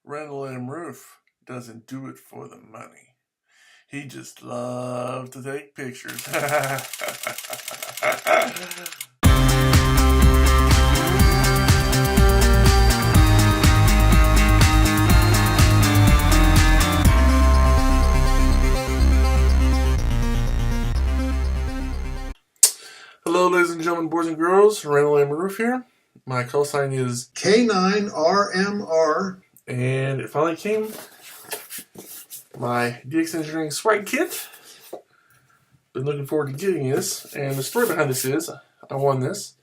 Randall Rueff doesn't do it for the money. He just loves to take pictures. Hello, ladies and gentlemen, boys and girls. Randall Rueff here. My call sign is K9RMR. And it finally came. My DX Engineering swag kit. Been looking forward to getting this. And the story behind this is, I won this.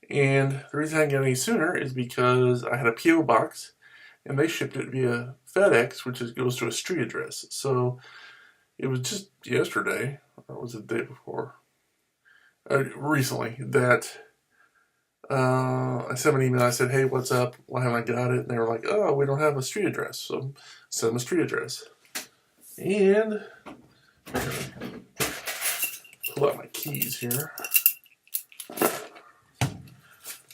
And the reason I didn't get any sooner is because I had a PO box. And they shipped it via FedEx, which goes to a street address. So it was just yesterday, or was it the day before? Recently, that I sent an email. I said, hey, what's up? Why haven't I got it? And they were like, oh, we don't have a street address. So send them a street address. And pull out my keys here.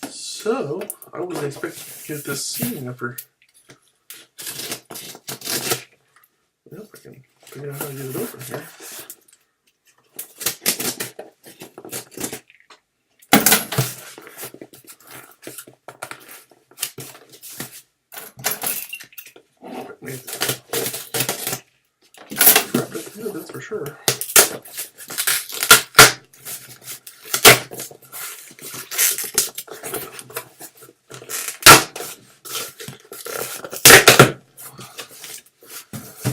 So I wasn't expecting to get this soon after. Yep, I can figure out how to get it open here. That's for sure.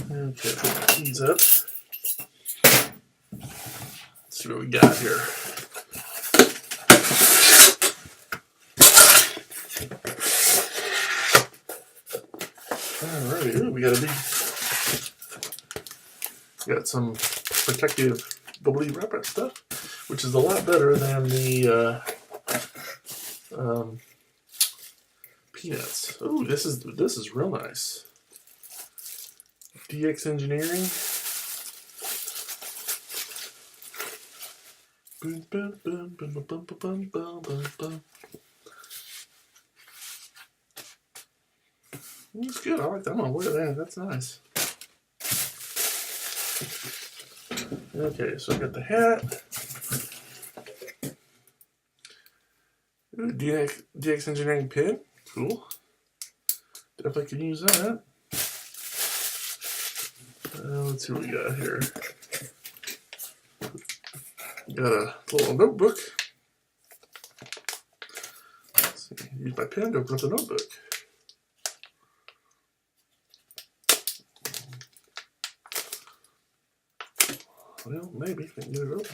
Okay, put the keys up. Let's see what we got here. Alrighty, ooh, we got a big. Got some protective bubbly wrap stuff, which is a lot better than the peanuts. Oh, this is real nice. DX Engineering. It's good. I like that one. Look at that. That's nice. Okay, so I got the hat. Ooh, DX Engineering pin. Cool. Definitely can use that. Let's see what we got here. Got a little notebook. Let's see. Use my pen to open up the notebook. Well, maybe if I can get it open.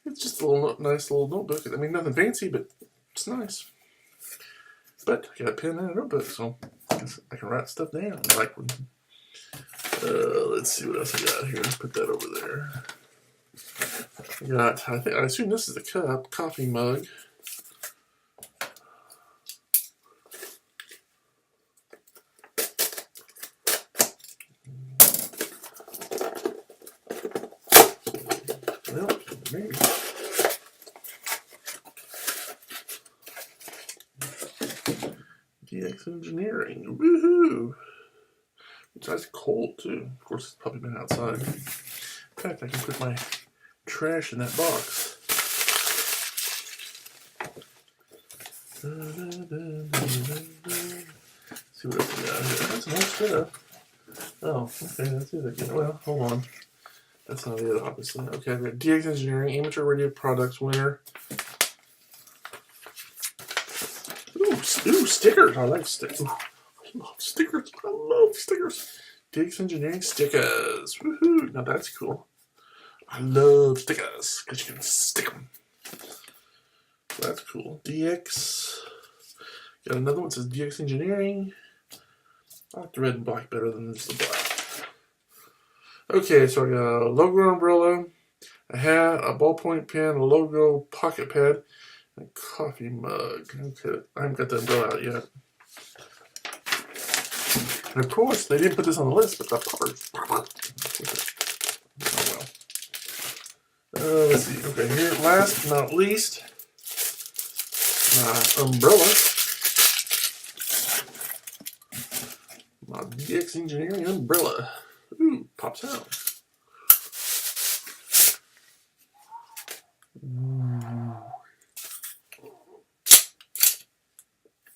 It's just a nice little notebook. I mean, nothing fancy, but it's nice. But I got a pen and a notebook, so I guess I can write stuff down. Like, let's see what else I got here. Let's put that over there. I assume this is a cup, coffee mug. Well, maybe. DX Engineering, woohoo! It's nice cold too. Of course, it's probably been outside. In fact, I can put my trash in that box. See what else we got here. That's more stuff. Oh, okay, that's it again. Well, hold on. That's not it, obviously. Okay, I've got DX Engineering, Amateur Radio Products winner. Ooh, stickers. I like stickers. I love stickers. I love stickers. DX Engineering stickers. Woohoo. Now that's cool. I love stickers because you can stick them. So that's cool. DX. Got another one that says DX Engineering. I like the red and black better than just the black. Okay, so I got a logo umbrella, a hat, a ballpoint pen, a logo pocket pad, and a coffee mug. Okay, I haven't got the umbrella out yet. And of course, they didn't put this on the list, but the poppers. Oh well. Let's see. Okay, here, last but not least, My umbrella. My DX Engineering umbrella. Ooh, pops out.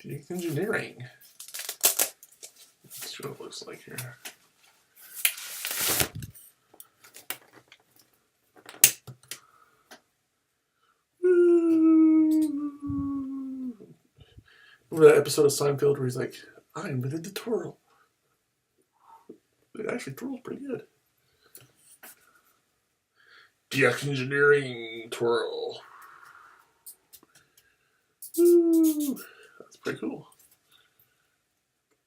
DX Engineering. Let's see what it looks like here. Remember that episode of Seinfeld where he's like, I invented the twirl. It actually twirls pretty good. DX Engineering twirl. Woo! That's pretty cool.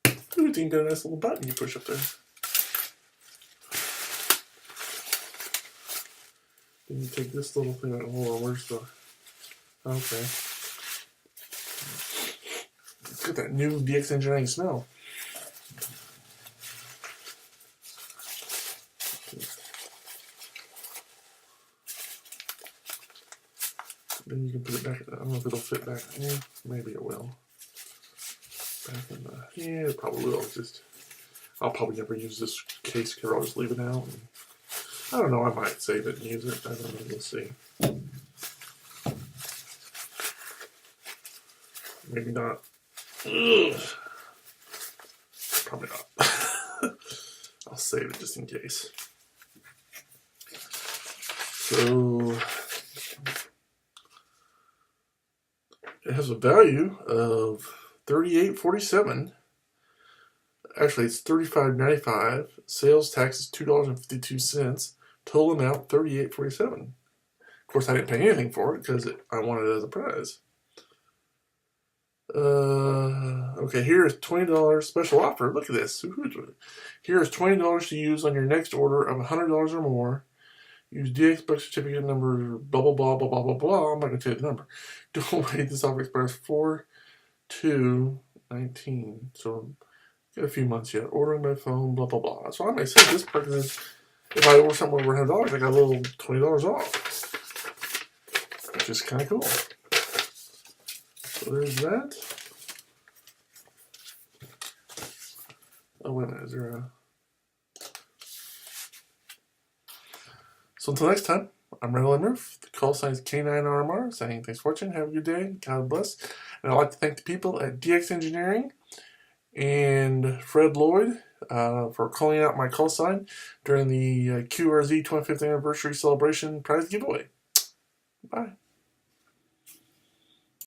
Ooh, you can get a nice little button you push up there. Then you take this little thing out. Hold on, where's the... Okay. It's got that new DX Engineering smell. Then you can put it back. I don't know if it'll fit back. Yeah, maybe it will. Back in the, yeah, it probably will. Just, I'll probably never use this case here. I'll just leave it out. And, I don't know. I might save it and use it. I don't know. We'll see. Maybe not. Ugh. Probably not. I'll save it just in case. So it has a value of $38.47. Actually, it's $35.95. Sales tax is $2.52. Total amount $38.47. Of course, I didn't pay anything for it because I wanted it as a prize. Okay, here is $20 special offer. Look at this. Here is $20 to use on your next order of $100 or more. Use DX book certificate number blah blah blah blah blah blah blah. I'm not gonna tell you the number. Don't wait. This offer expires 4/2/19. So got a few months yet. Ordering by phone. Blah blah blah. So I may say this person is. If I order something over $100, I got a little $20 off, which is kind of cool. So there's that. Oh, wait a minute. Is there a... So until next time, I'm Randall and Rueff. The call sign is K9RMR, saying thanks for watching. Have a good day. God bless. And I'd like to thank the people at DX Engineering and Fred Lloyd for calling out my call sign during the QRZ 25th anniversary celebration prize giveaway. Bye.